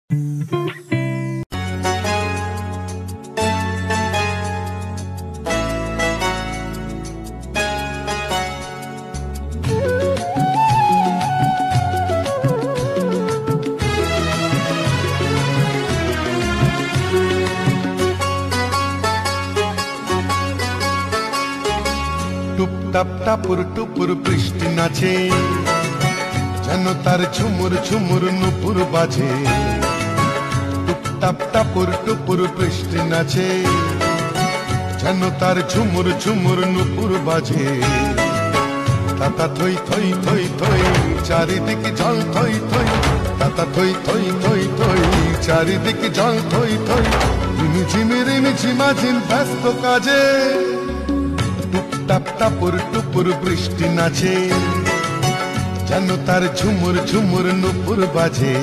টুপটাপ টাপুর টুপুর বৃষ্টি নাচে, যেন তার ঝুমুর ঝুমুর নুপুর বাজে। টুপটাপ টাপুর টুপুর বৃষ্টি নাচে, যেন তার ঝুমুর ঝুমুর নুপুর বাজে। তাতা থই থই থই থই চারিদিকে জল থই থই, তাতা থই থই থই থই চারিদিকে জল থই থই। রিমিঝিমি রিমিঝিমাঝিম ব্যস্ত কাজে, টুপটাপ টাপুর টুপুর বৃষ্টি নাচে, যেন তার ঝুমুর ঝুমুর নুপুর বাজে।